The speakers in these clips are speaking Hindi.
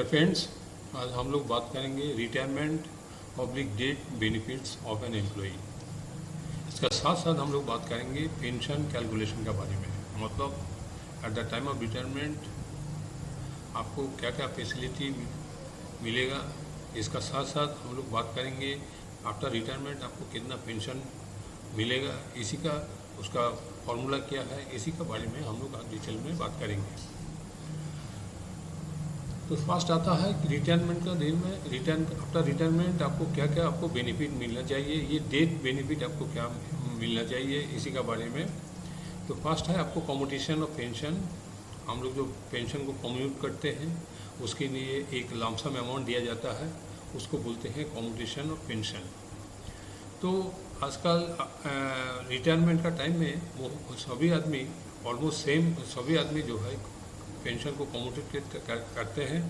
डियर फ्रेंड्स, आज हम लोग बात करेंगे retirement public debt benefits of an employee. इसका साथ साथ हम लोग बात करेंगे पेंशन कैलकुलेशन के बारे में, मतलब at the time of retirement आपको क्या क्या फैसिलिटी मिलेगा। इसका साथ साथ हम लोग बात करेंगे आफ्टर रिटायरमेंट आपको कितना पेंशन मिलेगा, इसी का उसका फॉर्मूला क्या है, इसी के बारे में हम लोग आज डिटेल में बात करेंगे। तो फर्स्ट आता है कि रिटायरमेंट का दिन में आफ्टर रिटायरमेंट आपको क्या क्या आपको बेनिफिट मिलना चाहिए, ये डेट बेनिफिट आपको क्या मिलना चाहिए, इसी का बारे में। तो फर्स्ट है आपको कम्यूटेशन ऑफ पेंशन। हम लोग जो पेंशन को कम्यूट करते हैं उसके लिए एक लमसम अमाउंट दिया जाता है, उसको बोलते हैं कम्यूटेशन ऑफ पेंशन। तो आजकल रिटायरमेंट का टाइम में वो सभी आदमी ऑलमोस्ट सेम सभी आदमी जो है पेंशन को कम्यूटेट करते हैं।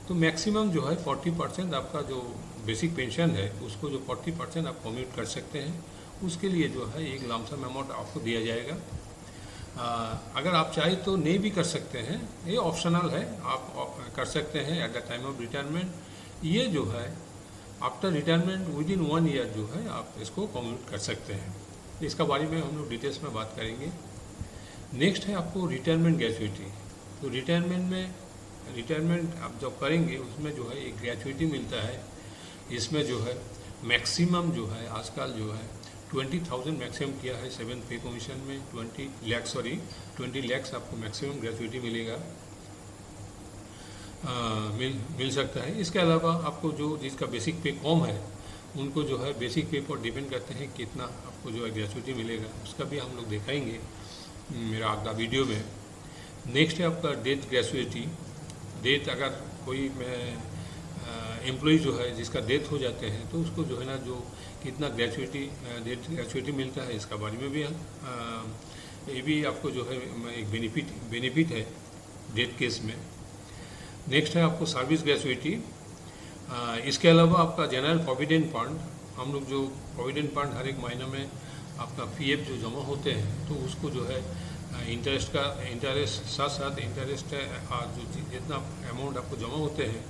तो मैक्सिमम जो है 40% आपका जो बेसिक पेंशन है उसको जो 40% आप कम्यूट कर सकते हैं, उसके लिए जो है एक लमसम अमाउंट आपको दिया जाएगा। अगर आप चाहे तो नहीं भी कर सकते हैं, ये ऑप्शनल है, आप कर सकते हैं at the time of retirement. ये जो है after retirement with in 1 year जो है आप इसको कम्यूट कर सकते हैं। इसका बारे में हम लोग डिटेल्स में बात करेंगे। नेक्स्ट है आपको रिटायरमेंट ग्रेचुइटी। तो रिटायरमेंट आप जब करेंगे उसमें जो है एक ग्रेचुइटी मिलता है। इसमें जो है मैक्सिमम जो है आजकल जो है 20,000 मैक्सिमम किया है 7th पे कमीशन में। 20 लाख आपको मैक्सिमम ग्रेचुइटी मिलेगा, मिल सकता है। इसके अलावा आपको जो जिसका बेसिक पे कम है उनको जो है बेसिक पे पर डिपेंड करते हैं कितना आपको जो है ग्रेचुइटी मिलेगा, उसका भी हम लोग दिखाएंगे मेरा अगला वीडियो में। नेक्स्ट है आपका डेथ ग्रेचुइटी। डेथ अगर कोई एम्प्लॉय जो है जिसका डेथ हो जाते हैं तो उसको जो है ना जो कितना डेथ ग्रेचुइटी मिलता है, इसका बारे में भी ये भी आपको जो है एक बेनिफिट है डेथ केस में। नेक्स्ट है आपको सर्विस ग्रेचुइटी। इसके अलावा आपका जनरल प्रोविडेंट फंड, हम लोग जो प्रोविडेंट फंड हर एक महीना में आपका पीएफ जो जमा होते हैं तो उसको जो है इंटरेस्ट साथ साथ इंटरेस्ट जो जितना अमाउंट आपको जमा होते हैं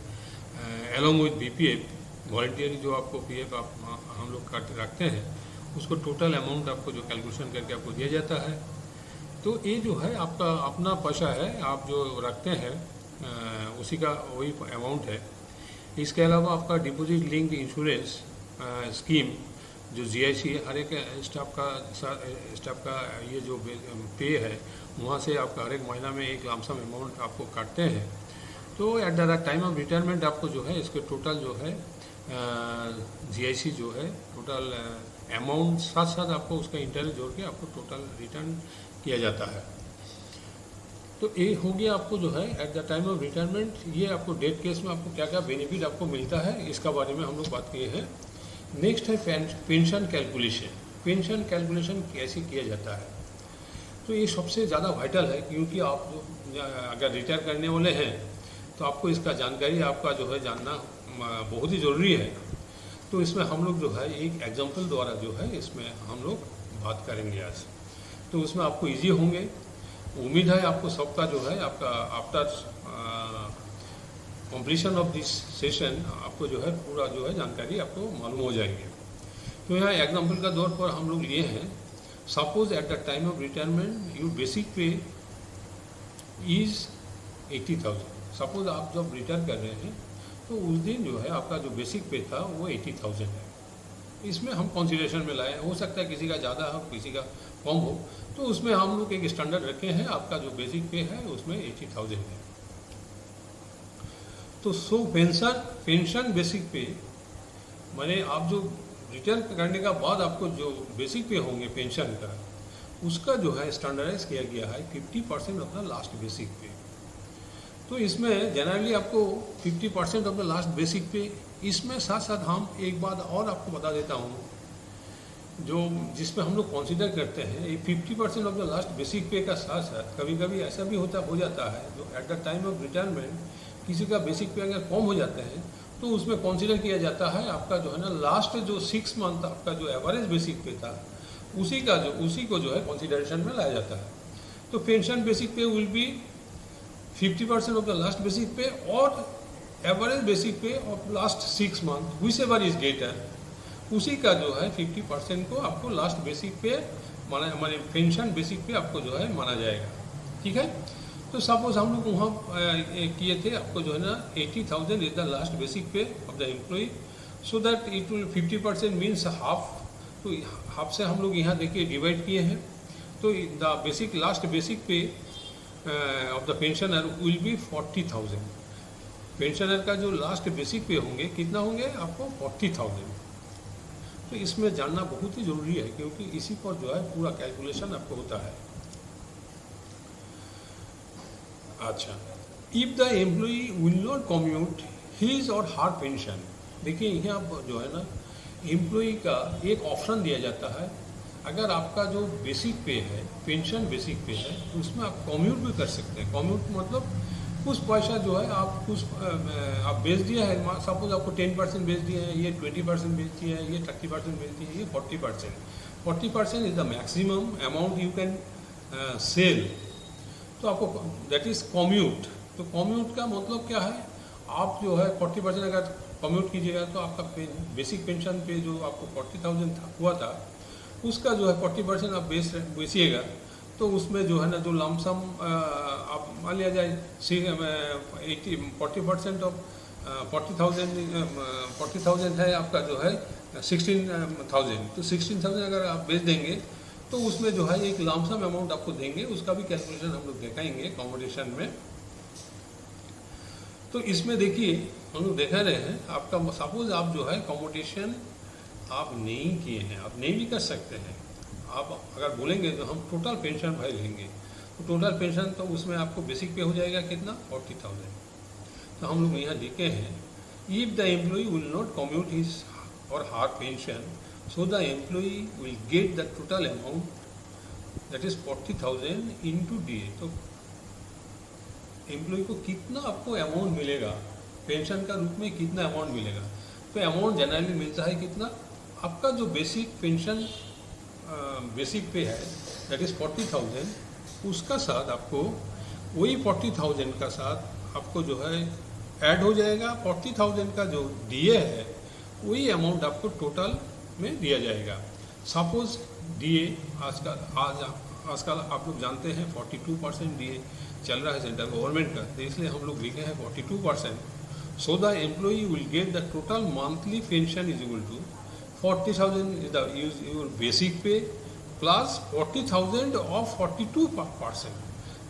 एलोंग विद बीपीएफ वॉलंटियरी जो आपको पीएफ हम लोग रखते हैं उसको टोटल अमाउंट आपको जो कैलकुलेशन करके आपको दिया जाता है। तो ये जो है आपका अपना पैसा है, आप जो रखते हैं उसी का वही अमाउंट है। इसके अलावा आपका डिपॉजिट लिंक्ड इंश्योरेंस स्कीम जो जीआईसी हर एक स्टाफ का ये जो पे है वहाँ से आपका हर एक महीना में एक लमसम अमाउंट आपको काटते हैं। तो at the time of retirement आपको जो है इसके टोटल जो है जीआईसी जो है टोटल अमाउंट साथ साथ आपको उसका इंटरेस्ट जोड़ के आपको टोटल रिटर्न किया जाता है। तो ये हो गया आपको जो है at the time of retirement. ये आपको डेथ केस में आपको क्या क्या बेनिफिट आपको मिलता है इसका बारे में हम लोग बात किए हैं। नेक्स्ट है पेंशन कैलकुलेशन। पेंशन कैलकुलेशन कैसे किया जाता है, तो ये सबसे ज़्यादा वाइटल है, क्योंकि आप जो अगर रिटायर करने वाले हैं तो आपको इसका जानकारी आपका जो है जानना बहुत ही ज़रूरी है। तो इसमें हम लोग जो है एक एग्जांपल द्वारा जो है इसमें हम लोग बात करेंगे आज, तो उसमें आपको ईजी होंगे। उम्मीद है आपको सबका जो है आपका after completion of this session आपको जो है पूरा जो है जानकारी आपको मालूम हो जाएगी। तो यहाँ एग्जांपल का तौर पर हम लोग लिए हैं, suppose at the time of retirement your basic पे इज़ 80,000। सपोज आप जब रिटायर कर रहे हैं तो उस दिन जो है आपका जो बेसिक पे था वो 80,000 है। इसमें हम कंसिडरेशन में लाए, हो सकता है किसी का ज़्यादा हो किसी का कम हो, तो उसमें हम लोग एक स्टैंडर्ड रखे हैं, आपका जो बेसिक पे है उसमें 80,000 है। तो सो पेंशन बेसिक पे माने आप जो रिटायर करने का बाद आपको जो बेसिक पे होंगे पेंशन का, उसका जो है स्टैंडर्डाइज किया गया है 50% ऑफ द लास्ट बेसिक पे। तो इसमें जनरली आपको 50% ऑफ द लास्ट बेसिक पे, इसमें साथ साथ हम एक बात और आपको बता देता हूँ जो जिसमें हम लोग कंसीडर करते हैं, ये 50% ऑफ द लास्ट बेसिक पे का साथ साथ कभी कभी ऐसा भी हो जाता है जो at the time of retirement किसी का बेसिक पे अगर कम हो जाते हैं तो उसमें कंसीडर किया जाता है आपका जो है ना लास्ट जो 6 मंथ आपका जो एवरेज बेसिक पे था उसी को जो है कंसीडरेशन में लाया जाता है। तो पेंशन बेसिक पे will be 50% of the last basic पे और एवरेज बेसिक पे of last 6 month which ever is greater, उसी का जो है 50% को आपको लास्ट बेसिक पे माना, माने पेंशन बेसिक पे आपको जो है माना जाएगा। ठीक है, तो सपोज हम लोग वहाँ किए थे, आपको जो है ना 80,000 इज द लास्ट बेसिक पे of the employee, so that it will 50% means half, तो हाफ से हम लोग यहाँ देखिए डिवाइड किए हैं, तो द बेसिक लास्ट बेसिक पे of the pensioner will be 40,000। Pensioner का जो लास्ट बेसिक पे होंगे कितना होंगे आपको 40,000। तो इसमें जानना बहुत ही ज़रूरी है, क्योंकि इसी पर जो है पूरा कैलकुलेशन आपको होता है। अच्छा, if the employee will not commute his और हर पेंशन, देखिए यहाँ पर जो है ना एम्प्लॉई का एक ऑप्शन दिया जाता है, अगर आपका जो बेसिक पे है, पेंशन बेसिक पे है, तो उसमें आप कम्यूट भी कर सकते हैं। कम्यूट मतलब कुछ पैसा जो है आप कुछ आप बेच दिया है, सपोज आपको 10% बेच दिया है, ये 20% बेच दिया है, ये 30% बेच दिया है, ये 40%। 40% is the maximum amount you can sell, तो आपको दैट इज कम्यूट। तो कम्यूट का मतलब क्या है, आप जो है 40% अगर कम्यूट कीजिएगा तो आपका बेसिक पेंशन पे जो आपको 40,000 हुआ था, उसका जो है 40% आप बेचिएगा, तो उसमें जो है ना जो लमसम आप मान लिया जाए 40% ऑफ 40,000 है आपका जो है 16,000, तो 16,000 अगर आप बेच देंगे तो उसमें जो है एक लमसम अमाउंट आपको देंगे, उसका भी कैलकुलेशन हम लोग दिखाएंगे कॉम्पिटिशन में। तो इसमें देखिए हम लोग देखा रहे हैं, आपका सपोज आप जो है कॉम्पिटिशन आप नहीं किए हैं, आप नहीं भी कर सकते हैं। आप अगर बोलेंगे तो हम टोटल पेंशन भाई लेंगे, तो टोटल पेंशन तो उसमें आपको बेसिक पे हो जाएगा कितना 40,000। तो हम लोग यहाँ लिखे हैं, if the employee will not commute his और her pension, so the employee will get the total amount that is 40,000 into DA। तो एम्प्लॉई को कितना आपको अमाउंट मिलेगा, पेंशन का रूप में कितना अमाउंट मिलेगा, तो अमाउंट जनरली मिलता है कितना, आपका जो बेसिक पेंशन बेसिक पे है दैट इज़ 40,000, उसका साथ आपको वही 40,000 का साथ आपको जो है ऐड हो जाएगा, 40,000 का जो DA है वही अमाउंट आपको टोटल में दिया जाएगा। सपोज DA आजकल आप लोग जानते हैं 42% DA चल रहा है सेंट्रल गवर्नमेंट का, तो इसलिए हम लोग लिखे हैं 42%। So the employee will get the total monthly pension is equal to 40,000 is the your basic pay plus 40,000 of 42%,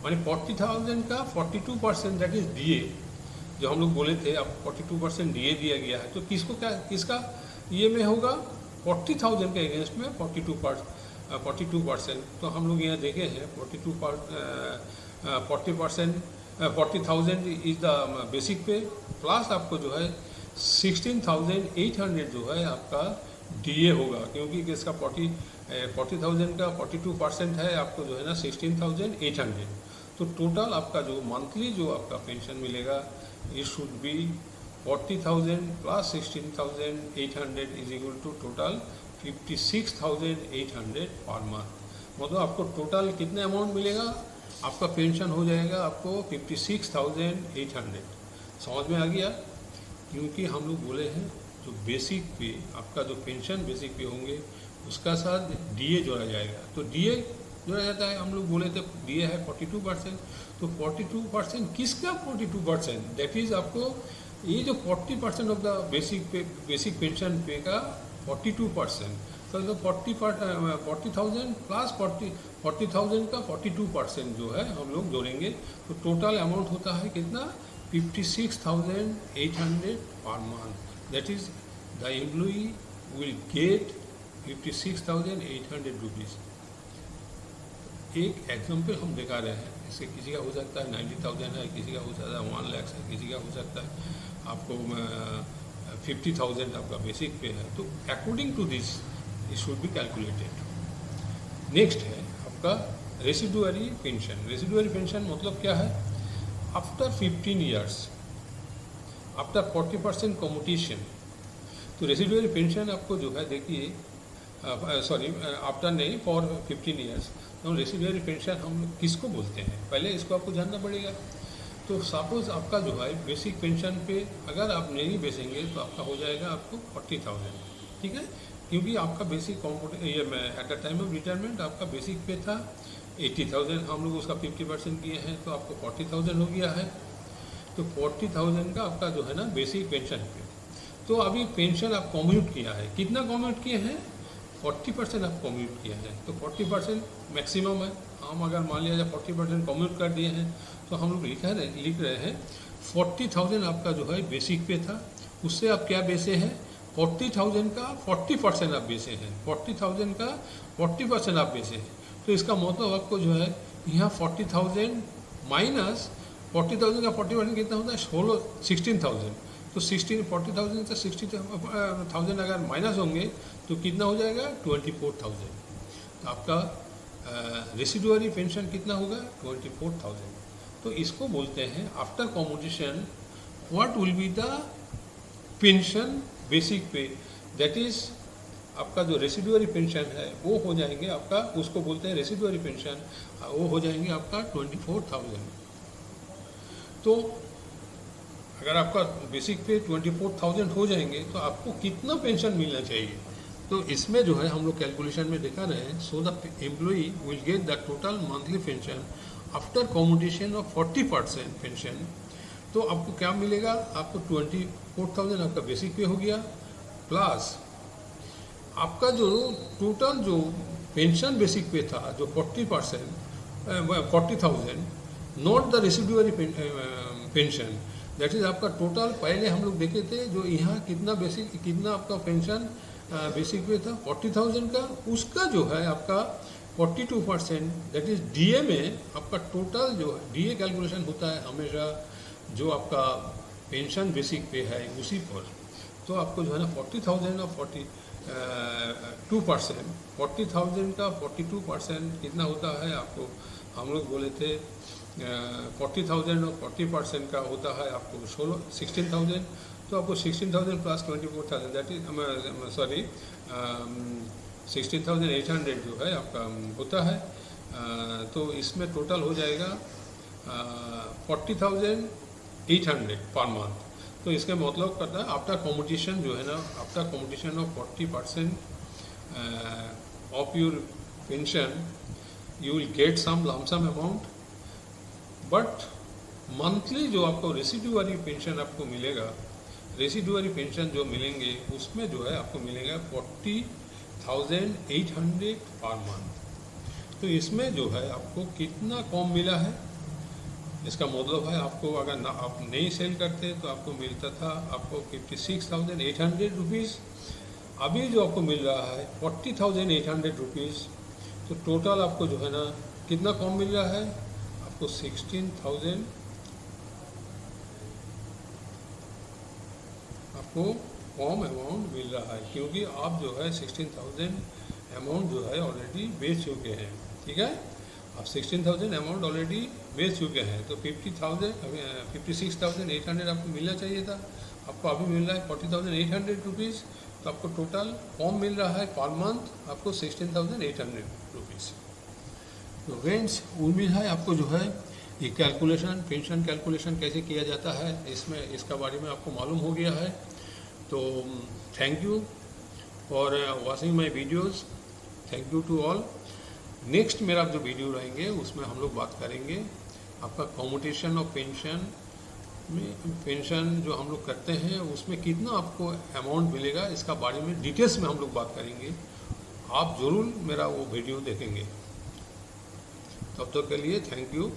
माने 40,000 का 42% दैट इज DA, जो हम लोग बोले थे आप 42% DA दिया गया है, तो किसका ये में होगा 40,000 के अगेंस्ट में 42%। तो हम लोग यहाँ देखे हैं 40,000 इज द बेसिक पे प्लस आपको जो है 16,800 जो है आपका DA होगा, क्योंकि इसका 40,000 का 42% है, आपको जो है ना 16,800। तो टोटल आपका जो मंथली जो आपका पेंशन मिलेगा it should be 40,000 plus 16,800 is equal to total 56,800 per month. मतलब आपको टोटल कितने अमाउंट मिलेगा, आपका पेंशन हो जाएगा आपको 56,800। समझ में आ गया, क्योंकि हम लोग बोले हैं जो बेसिक पे आपका जो पेंशन बेसिक पे होंगे उसका साथ DA जोड़ा जाएगा। तो DA जोड़ा जाता है, हम लोग बोले थे DA है 42%, तो 42% किसका 42%, दैट इज आपको ये जो 40% ऑफ द बेसिक पेंशन पे का 42%, तो 40,000 प्लस 40,000 का 42% जो है हम लोग जोड़ेंगे, तो टोटल अमाउंट होता है कितना 56,800 per month. That is the employee will get 56,800 rupees। एक एग्जाम्पल हम दिखा रहे हैं, इससे किसी का हो सकता है 90,000 है, किसी का हो सकता है 1 लाख है, किसी का हो सकता है आपको 50,000 आपका बेसिक पे है। तो according to this it should be calculated. Next है आपका रेसिडुअरी पेंशन। रेसिडुअरी पेंशन मतलब क्या है, आफ्टर 15 ईयर्स आफ्टर 40% कम्यूटेशन, तो रेसिडुअरी पेंशन आपको जो है देखिए आफ्टर नहीं फॉर 15 ईयर्स, तो रेसिडुअरी पेंशन हम किसको बोलते हैं, पहले इसको आपको जानना पड़ेगा। तो सपोज आपका जो है बेसिक पेंशन पे अगर आप नहीं बेचेंगे तो आपका हो जाएगा आपको 40,000, ठीक है, क्योंकि आपका बेसिक ये at the time of retirement आपका बेसिक पे था 80,000, हम लोग उसका 50% किए हैं तो आपको 40,000 हो गया है। तो 40,000 का आपका जो है ना बेसिक पेंशन पे। तो अभी पेंशन आप कम्यूट किया है, कितना कम्यूट किए हैं, 40% आप कम्यूट किया है, तो 40% मैक्सिमम है। हम अगर मान लिया जाए 40% कम्यूट कर दिए हैं तो हम लोग लिख रहे हैं 40,000 आपका जो है बेसिक पे था, उससे आप क्या बेचे हैं, 40,000 का 40% आप बेचे हैं, 40,000 का 40% आप बेचे हैं। तो इसका मतलब आपको जो है यहाँ 40,000 माइनस 40,000 का 40% कितना होता है, 16,000। तो 40,000 से 60,000 अगर माइनस होंगे तो कितना हो जाएगा, 24,000। तो आपका रेसिडुअरी पेंशन कितना होगा, 24,000। तो इसको बोलते हैं after commutation what will be the pension basic पे, दैट इज आपका जो रेसिडुअरी पेंशन है वो हो जाएंगे आपका, उसको बोलते हैं रेसिडुअरी पेंशन, वो हो जाएंगे आपका 24,000। तो अगर आपका बेसिक पे 24,000 हो जाएंगे तो आपको कितना पेंशन मिलना चाहिए, तो इसमें जो है हम लोग कैलकुलेशन में दिखा रहे हैं। सो the employee will get the total monthly pension after commutation of 40% pension. तो आपको क्या मिलेगा, आपको 24,000 आपका बेसिक पे हो गया, प्लस आपका जो टोटल जो पेंशन बेसिक पे था जो 40,000 not the residuary pension, that is आपका टोटल पहले हम लोग देखे थे जो यहाँ कितना आपका पेंशन बेसिक पे था 40,000 का, उसका जो है आपका 42% दैट इज डीए में आपका टोटल जो डीए कैलकुलेशन होता है हमेशा जो आपका पेंशन बेसिक पे है उसी पर। तो आपको जो है ना 40,000 और 42%, 40,000 का 42% कितना होता है, आपको हम लोग बोले थे 40,000 और 40% का होता है आपको 16,000। तो आपको 16,000 प्लस 24,000 दैट इज सॉरी 16,800 जो है आपका होता है। तो इसमें टोटल हो जाएगा 40,800 पर मंथ। तो इसका मतलब करता है आफ्टर कम्यूटेशन जो है ना, after commutation of 40% of your pension you will get some lump sum amount, but monthly जो आपको रेसिडुअरी पेंशन आपको मिलेगा, रेसिडुअरी पेंशन जो मिलेंगे उसमें जो है आपको मिलेगा 40,800 पर मंथ। तो इसमें जो है आपको कितना कम मिला है, इसका मतलब है आपको अगर ना आप नहीं सेल करते तो आपको मिलता था आपको 56,800 रुपीज़, अभी जो आपको मिल रहा है 40,800 रुपीज़। तो टोटल आपको जो है ना कितना कम मिल रहा है, आपको 16,000 आपको कम अमाउंट मिल रहा है, क्योंकि आप जो है 16,000 अमाउंट जो है ऑलरेडी बेच चुके हैं, ठीक है, आप 16,000 अमाउंट ऑलरेडी बेच चुके हैं। तो 56,800 आपको मिलना चाहिए था, आपको अभी मिल रहा है 40,800 रुपीज़। तो आपको टोटल कम मिल रहा है पर मंथ आपको 16,800 रुपीज़। तो फ्रेंड्स उम्मीद है आपको जो है ये कैलकुलेशन, पेंशन कैलकुलेशन कैसे किया जाता है इसमें इसका बारे में आपको मालूम हो गया है। तो thank you for watching my videos, thank you to all. Next मेरा जो वीडियो रहेंगे उसमें हम लोग बात करेंगे आपका कम्यूटेशन ऑफ पेंशन में, पेंशन जो हम लोग करते हैं उसमें कितना आपको अमाउंट मिलेगा, इसका बारे में डिटेल्स में हम लोग बात करेंगे। आप ज़रूर मेरा वो वीडियो देखेंगे। तब तक के लिए थैंक यू।